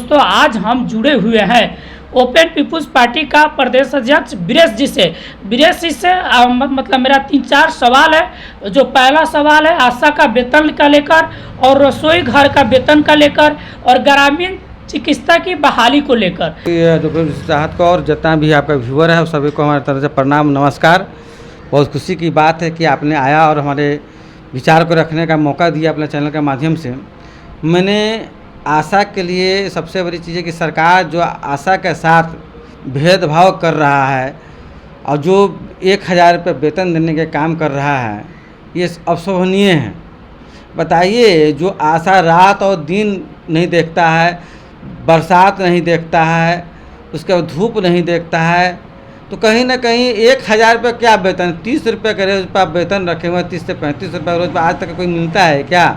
दोस्तों आज हम जुड़े हुए हैं ओपन पीपुल्स पार्टी का प्रदेश अध्यक्ष बीरेश जी से। मतलब मेरा 3-4 सवाल है। जो पहला सवाल है आशा का वेतन का लेकर और रसोई घर का वेतन का लेकर और ग्रामीण चिकित्सा की बहाली को लेकर। चाहत को और जितना भी आपका व्यूअर है सभी को हमारे तरफ से प्रणाम नमस्कार। बहुत खुशी की बात है कि आपने आया और हमारे विचार को रखने का मौका दिया अपने चैनल के माध्यम से। मैंने आशा के लिए सबसे बड़ी चीज़ है कि सरकार जो आशा के साथ भेदभाव कर रहा है और जो 1000 रुपये वेतन देने के काम कर रहा है ये अशोभनीय है। बताइए, जो आशा रात और दिन नहीं देखता है, बरसात नहीं देखता है, उसके बाद धूप नहीं देखता है, तो कहीं ना कहीं 1000 रुपये क्या वेतन, 30 रुपये का रोज पर आप वेतन रखे हुए 30 से 35 रुपये रोज पर आज तक कोई मिलता है क्या?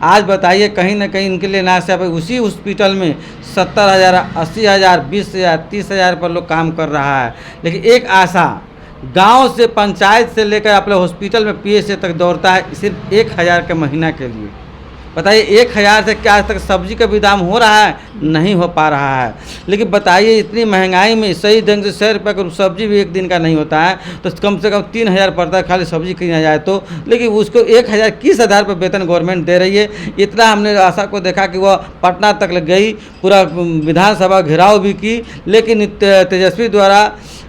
आज बताइए, कहीं ना कहीं इनके लिए ना सिर्फ उसी हॉस्पिटल में 70,000, 80,000, 20,000, 30,000 पर लोग काम कर रहा है। लेकिन एक आशा गांव से, पंचायत से लेकर अपने हॉस्पिटल में PHC तक दौड़ता है सिर्फ 1000 के महीना के लिए। बताइए 1000 से क्या आज तक सब्जी का भी दाम हो रहा है? नहीं हो पा रहा है। लेकिन बताइए इतनी महंगाई में सही ढंग से 100 रुपये का सब्जी भी एक दिन का नहीं होता है, तो कम से कम 3000 पड़ता है खाली सब्जी खरीदना जाए तो। लेकिन उसको 1000 किस आधार पर वेतन गवर्नमेंट दे रही है? इतना हमने आशा को देखा कि वह पटना तक गई, पूरा विधानसभा घेराव भी की, लेकिन तेजस्वी द्वारा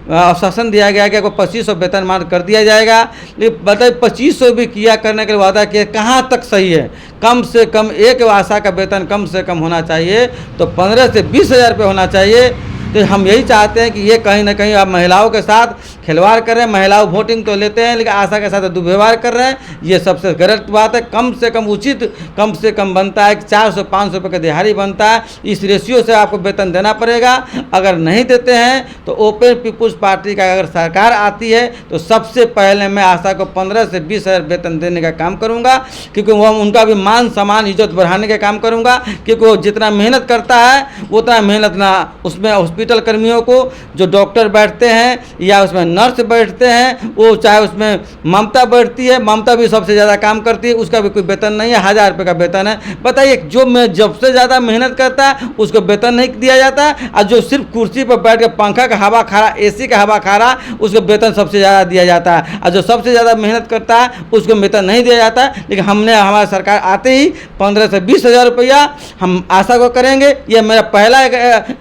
आश्वासन दिया गया कि आपको 2500 वेतन मान कर दिया जाएगा। लेकिन बताइए 2500 भी किया करने के वादा किया, कहाँ तक सही है? कम से कम एक आशा का वेतन कम से कम होना चाहिए, तो 15 से 20,000 रुपये होना चाहिए। तो हम यही चाहते हैं कि ये कहीं ना कहीं आप महिलाओं के साथ खिलवाड़ कर रहे हैं। महिलाओं वोटिंग तो लेते हैं लेकिन आशा के साथ दुर्व्यवहार कर रहे हैं, ये सबसे गलत बात है। कम से कम उचित कम से कम बनता है कि 400-500 रुपये का दिहाड़ी बनता है, इस रेशियो से आपको वेतन देना पड़ेगा। अगर नहीं देते हैं तो ओपन पीपुल्स पार्टी का अगर सरकार आती है तो सबसे पहले मैं आशा को 15 से 20,000 वेतन देने का काम करूँगा, क्योंकि वो उनका भी मान सम्मान इज्जत बढ़ाने का काम करूँगा। क्योंकि वो जितना मेहनत करता है उतना मेहनत ना उसमें हॉस्पिटल कर्मियों को, जो डॉक्टर बैठते हैं या उसमें नर्स बैठते हैं, वो चाहे उसमें ममता बैठती है, ममता भी सबसे ज़्यादा काम करती है, उसका भी कोई वेतन नहीं है, 1000 रुपये का वेतन है। बताइए, जो मैं जब से ज़्यादा मेहनत करता है उसको वेतन नहीं दिया जाता, और जो सिर्फ कुर्सी पर बैठ कर पंखा का हवा खा रहा, AC का हवा खा रहा, उसको वेतन सबसे ज़्यादा दिया जाता है। और जो सबसे ज़्यादा मेहनत करता है उसको वेतन नहीं दिया जाता। लेकिन हमने हमारी सरकार आते ही 15 से 20,000 रुपया हम आशा को करेंगे। ये मेरा पहला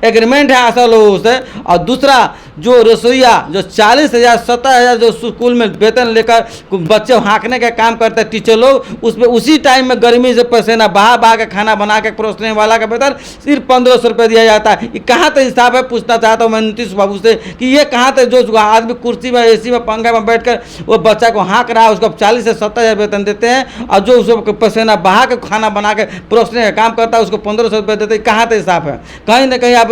एग्रीमेंट है आशा लोगों से। और दूसरा, जो रसोईया जो 40,000, 70,000 जो स्कूल में वेतन लेकर बच्चे हाँकने का काम करते हैं टीचर लोग, उसमें उसी टाइम में गर्मी से पसीना बहा बहा के खाना बना के परोसने वाला का वेतन सिर्फ 1500 रुपये दिया जाता है। ये कहाँ तक हिसाब है? पूछना चाहता हूँ मैं नीतीश बाबू से कि ये कहाँ तक जो आदमी कुर्सी में AC में पंखा में बैठ कर वो बच्चा को हाँक रहा है उसको 40 से 70,000 वेतन देते हैं, और जो उसको पसीना बहा के खाना बना के परोसने का काम करता है उसको 1500 रुपये देते हैं। कहाँ तक हिसाब है? कहीं ना कहीं आप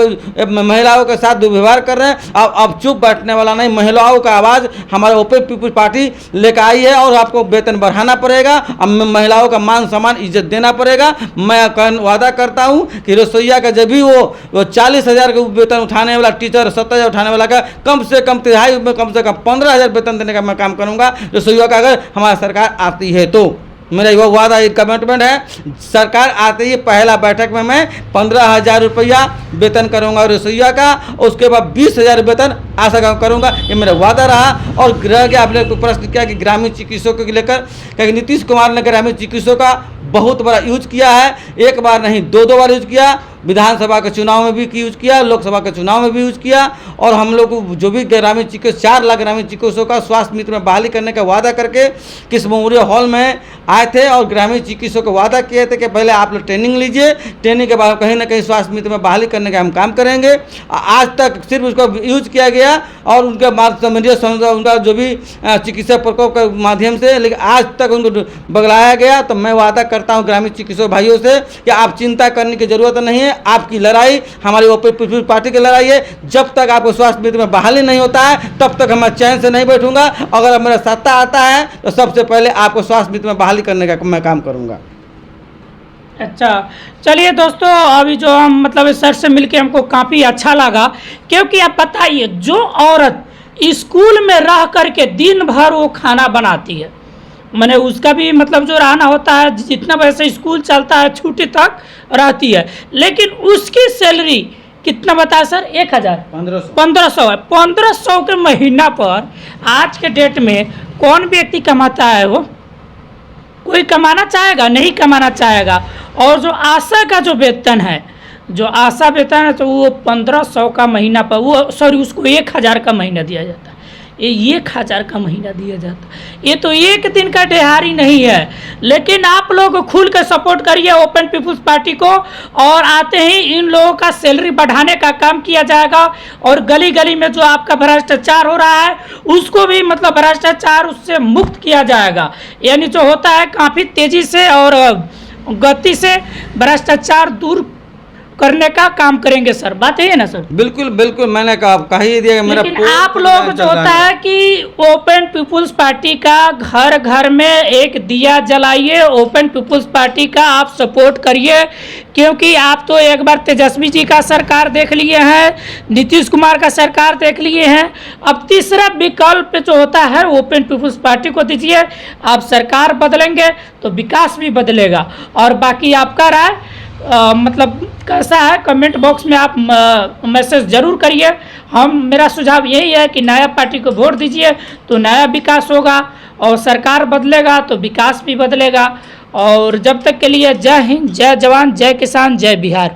महिलाओं के साथ दुर्व्यवहार कर रहे हैं। अब चुप बैठने वाला नहीं, महिलाओं का आवाज़ हमारे ओपन पीपुल्स पार्टी लेकर आई है और आपको वेतन बढ़ाना पड़ेगा। अब महिलाओं का मान सम्मान इज्जत देना पड़ेगा। मैं वादा करता हूं कि रसोईया का जब भी वो 40,000 का वेतन उठाने वाला टीचर 70,000 उठाने वाला का कम से कम तिहाई में कम से कम 15,000 वेतन देने का मैं काम करूंगा रसोईया का, अगर हमारी सरकार आती है तो। मेरा ये वादा, ये कमिटमेंट है। सरकार आते ही पहला बैठक में मैं 15,000 रुपया वेतन करूंगा रसोईया का, उसके बाद 20,000 वेतन आशा का करूंगा। ये मेरा वादा रहा। और रह गया, आपने प्रश्न किया कि ग्रामीण चिकित्सकों को लेकर, क्योंकि नीतीश कुमार ने ग्रामीण चिकित्सकों का बहुत बड़ा यूज किया है। एक बार नहीं, 2 बार यूज किया। विधानसभा के चुनाव में भी यूज किया, लोकसभा के चुनाव में भी यूज किया। और हम लोग को जो भी ग्रामीण चिकित्सक 4 लाख ग्रामीण चिकित्सकों का स्वास्थ्य मित्र में बहाली करने का वादा करके किस मेमोरियल हॉल में आए थे और ग्रामीण चिकित्सकों को वादा किए थे कि पहले आप लोग ट्रेनिंग लीजिए, ट्रेनिंग के बाद कहीं ना कहीं स्वास्थ्य मित्र में बहाली करने का हम काम करेंगे। आज तक सिर्फ उसको यूज किया गया और उनके उनका जो भी चिकित्सा प्रकोप के माध्यम से, लेकिन आज तक उनको बगलाया गया। तो मैं वादा करता हूँ ग्रामीण चिकित्सक भाइयों से कि आप चिंता करने की जरूरत नहीं है। आपकी लड़ाई हमारी ओपन पीपुल्स पार्टी की लड़ाई है। जब तक आपको स्वास्थ्य मित्र में बहाली नहीं होता है तब तक मैं चैन से नहीं बैठूंगा। अगर मेरा सत्ता आता है तो सबसे पहले आपको स्वास्थ्य मित्र में बहाली करने का मैं काम करूंगा। अच्छा, चलिए दोस्तों, अभी जो हम मतलब सर से मिलके हमको काफ़ी अच्छा लगा, क्योंकि आप बताइए, जो औरत स्कूल में रह करके दिन भर वो खाना बनाती है, मैंने उसका भी मतलब जो रहना होता है, जितना पैसे स्कूल चलता है छुट्टी तक रहती है, लेकिन उसकी सैलरी कितना बताया सर? 1000 1500 है। 1500 के महीना पर आज के डेट में कौन व्यक्ति कमाता है? वो कोई कमाना चाहेगा? नहीं कमाना चाहेगा। और जो आशा का जो वेतन है, जो आशा वेतन है, तो वो 1500 का महीना पर, वो सॉरी उसको 1000 का महीना दिया जाता है। ये 1000 का महीना दिया जाता है। ये तो एक दिन का दिहाड़ी नहीं है। लेकिन आप लोग खुल के सपोर्ट करिए ओपन पीपुल्स पार्टी को, और आते ही इन लोगों का सैलरी बढ़ाने का काम किया जाएगा। और गली गली में जो आपका भ्रष्टाचार हो रहा है उसको भी मतलब भ्रष्टाचार उससे मुक्त किया जाएगा। यानी जो होता है काफ़ी तेज़ी से और गति से भ्रष्टाचार दूर करने का काम करेंगे सर। बात है ना सर? बिल्कुल बिल्कुल, मैंने कहा ही दिया कि मेरा लेकिन आप लोग जो होता है कि ओपन पीपुल्स पार्टी का घर घर में एक दिया जलाइए, ओपन पीपुल्स पार्टी का आप सपोर्ट करिए, क्योंकि आप तो एक बार तेजस्वी जी का सरकार देख लिए हैं, नीतीश कुमार का सरकार देख लिए हैं, अब तीसरा विकल्प जो होता है ओपन पीपुल्स पार्टी को दीजिए। आप सरकार बदलेंगे तो विकास भी बदलेगा। और बाकी आपका राय मतलब कैसा है, कमेंट बॉक्स में आप मैसेज ज़रूर करिए। मेरा सुझाव यही है कि नया पार्टी को वोट दीजिए तो नया विकास होगा, और सरकार बदलेगा तो विकास भी बदलेगा। और जब तक के लिए जय हिंद, जय जवान, जय किसान, जय बिहार।